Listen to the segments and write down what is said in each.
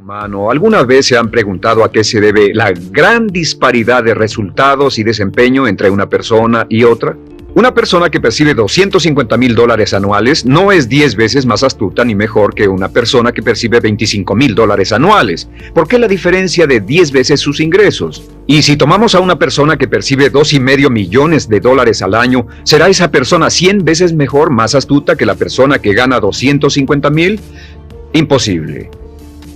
humano, ¿alguna vez se han preguntado a qué se debe la gran disparidad de resultados y desempeño entre una persona y otra? Una persona que percibe $250,000 anuales no es 10 veces más astuta ni mejor que una persona que percibe $25,000 anuales. ¿Por qué la diferencia de 10 veces sus ingresos? Y si tomamos a una persona que percibe $2,5 millones al año, ¿será esa persona 100 veces mejor, más astuta que la persona que gana $250,000? Imposible.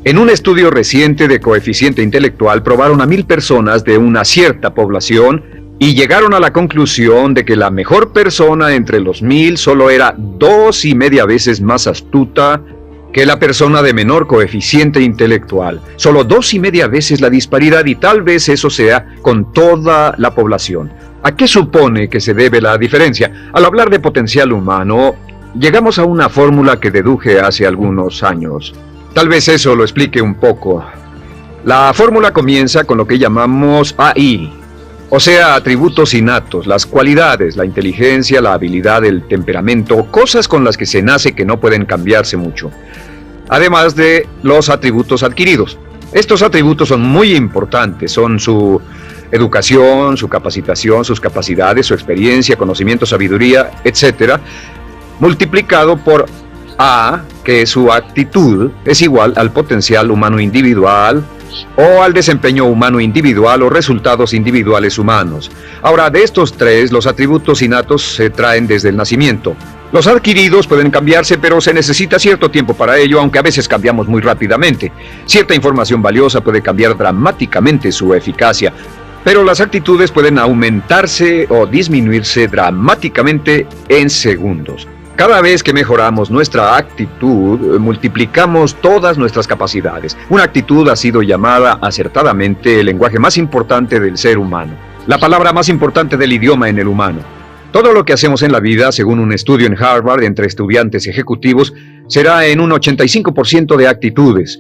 En un estudio reciente de coeficiente intelectual probaron a 1,000 personas de una cierta población y llegaron a la conclusión de que la mejor persona entre los 1,000 solo era 2,5 veces más astuta que la persona de menor coeficiente intelectual. Solo 2,5 veces la disparidad, y tal vez eso sea con toda la población. ¿A qué supone que se debe la diferencia? Al hablar de potencial humano, llegamos a una fórmula que deduje hace algunos años. Tal vez eso lo explique un poco. La fórmula comienza con lo que llamamos AI, o sea, atributos innatos, las cualidades, la inteligencia, la habilidad, el temperamento, cosas con las que se nace que no pueden cambiarse mucho. Además de los atributos adquiridos. Estos atributos son muy importantes, son su educación, su capacitación, sus capacidades, su experiencia, conocimiento, sabiduría, etc., multiplicado por A, que su actitud es igual al potencial humano individual o al desempeño humano individual o resultados individuales humanos. Ahora, de estos tres, los atributos innatos se traen desde el nacimiento. Los adquiridos pueden cambiarse, pero se necesita cierto tiempo para ello, aunque a veces cambiamos muy rápidamente. Cierta información valiosa puede cambiar dramáticamente su eficacia, pero las actitudes pueden aumentarse o disminuirse dramáticamente en segundos. Cada vez que mejoramos nuestra actitud, multiplicamos todas nuestras capacidades. Una actitud ha sido llamada acertadamente el lenguaje más importante del ser humano, la palabra más importante del idioma en el humano. Todo lo que hacemos en la vida, según un estudio en Harvard entre estudiantes ejecutivos, será en un 85% de actitudes.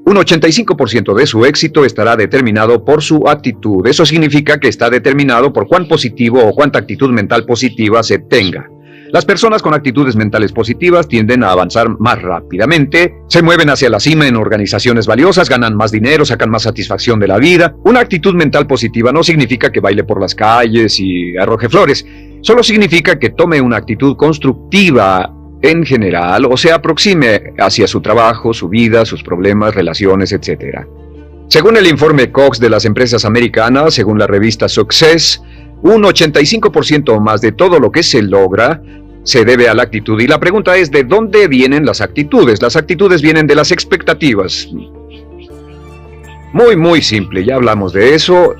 Un 85% de su éxito estará determinado por su actitud. Eso significa que está determinado por cuán positivo o cuánta actitud mental positiva se tenga. Las personas con actitudes mentales positivas tienden a avanzar más rápidamente, se mueven hacia la cima en organizaciones valiosas, ganan más dinero, sacan más satisfacción de la vida. Una actitud mental positiva no significa que baile por las calles y arroje flores. Solo significa que tome una actitud constructiva en general o se aproxime hacia su trabajo, su vida, sus problemas, relaciones, etc. Según el informe Cox de las empresas americanas, según la revista Success, un 85% o más de todo lo que se logra se debe a la actitud. Y la pregunta es, ¿de dónde vienen las actitudes? Las actitudes vienen de las expectativas. Muy simple, ya hablamos de eso.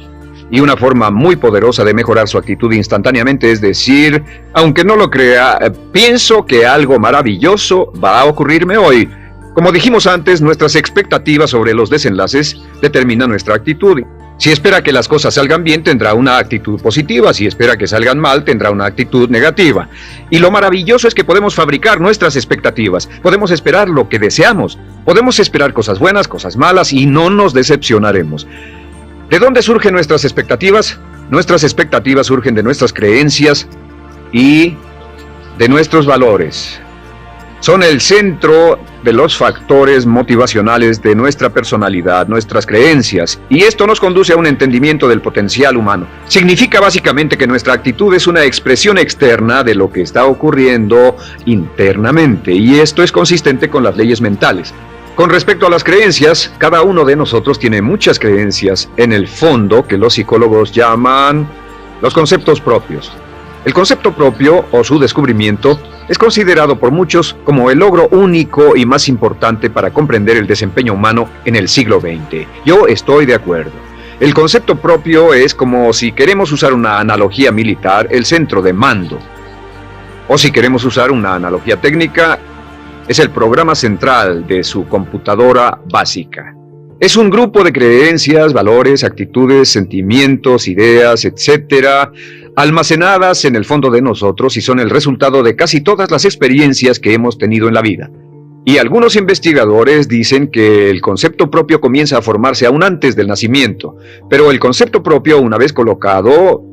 Y una forma muy poderosa de mejorar su actitud instantáneamente es decir, aunque no lo crea, pienso que algo maravilloso va a ocurrirme hoy. Como dijimos antes, nuestras expectativas sobre los desenlaces determinan nuestra actitud. Si espera que las cosas salgan bien, tendrá una actitud positiva. Si espera que salgan mal, tendrá una actitud negativa. Y lo maravilloso es que podemos fabricar nuestras expectativas. Podemos esperar lo que deseamos. Podemos esperar cosas buenas, cosas malas, y no nos decepcionaremos. ¿De dónde surgen nuestras expectativas? Nuestras expectativas surgen de nuestras creencias y de nuestros valores. Son el centro de los factores motivacionales de nuestra personalidad, nuestras creencias, y esto nos conduce a un entendimiento del potencial humano. Significa básicamente que nuestra actitud es una expresión externa de lo que está ocurriendo internamente, y esto es consistente con las leyes mentales. Con respecto a las creencias, cada uno de nosotros tiene muchas creencias en el fondo que los psicólogos llaman los conceptos propios. El concepto propio, o su descubrimiento, es considerado por muchos como el logro único y más importante para comprender el desempeño humano en el siglo XX. Yo estoy de acuerdo. El concepto propio es como, si queremos usar una analogía militar, el centro de mando. O si queremos usar una analogía técnica, es el programa central de su computadora básica. Es un grupo de creencias, valores, actitudes, sentimientos, ideas, etc., almacenadas en el fondo de nosotros y son el resultado de casi todas las experiencias que hemos tenido en la vida. Y algunos investigadores dicen que el concepto propio comienza a formarse aún antes del nacimiento, pero el concepto propio, una vez colocado,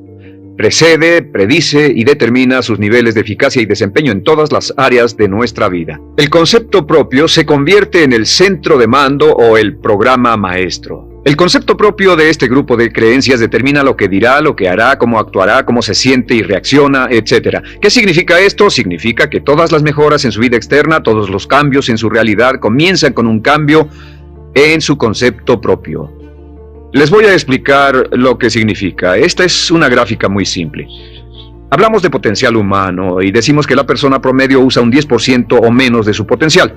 Precede, predice y determina sus niveles de eficacia y desempeño en todas las áreas de nuestra vida. El concepto propio se convierte en el centro de mando o el programa maestro. El concepto propio de este grupo de creencias determina lo que dirá, lo que hará, cómo actuará, cómo se siente y reacciona, etc. ¿Qué significa esto? Significa que todas las mejoras en su vida externa, todos los cambios en su realidad comienzan con un cambio en su concepto propio. Les voy a explicar lo que significa. Esta es una gráfica muy simple. Hablamos de potencial humano y decimos que la persona promedio usa un 10% o menos de su potencial.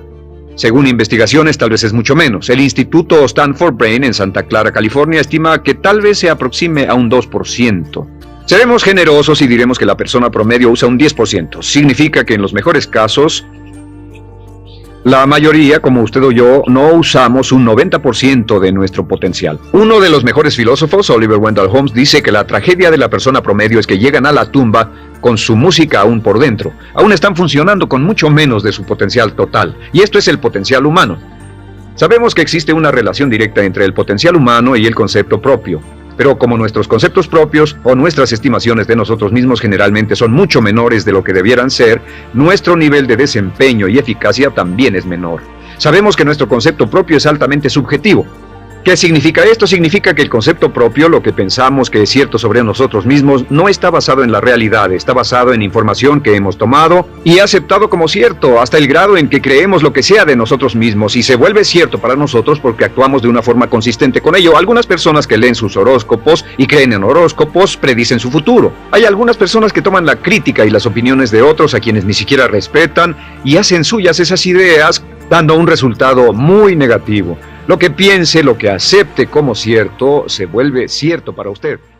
Según investigaciones, tal vez es mucho menos. El Instituto Stanford Brain en Santa Clara, California, estima que tal vez se aproxime a un 2%. Seremos generosos y diremos que la persona promedio usa un 10%. Significa que en los mejores casos, la mayoría, como usted o yo, no usamos un 90% de nuestro potencial. Uno de los mejores filósofos, Oliver Wendell Holmes, dice que la tragedia de la persona promedio es que llegan a la tumba con su música aún por dentro. Aún están funcionando con mucho menos de su potencial total. Y esto es el potencial humano. Sabemos que existe una relación directa entre el potencial humano y el concepto propio. Pero como nuestros conceptos propios o nuestras estimaciones de nosotros mismos generalmente son mucho menores de lo que debieran ser, nuestro nivel de desempeño y eficacia también es menor. Sabemos que nuestro concepto propio es altamente subjetivo. ¿Qué significa esto? Significa que el concepto propio, lo que pensamos que es cierto sobre nosotros mismos, no está basado en la realidad, está basado en información que hemos tomado y aceptado como cierto, hasta el grado en que creemos lo que sea de nosotros mismos y se vuelve cierto para nosotros porque actuamos de una forma consistente con ello. Algunas personas que leen sus horóscopos y creen en horóscopos predicen su futuro. Hay algunas personas que toman la crítica y las opiniones de otros a quienes ni siquiera respetan y hacen suyas esas ideas, dando un resultado muy negativo. Lo que piense, lo que acepte como cierto, se vuelve cierto para usted.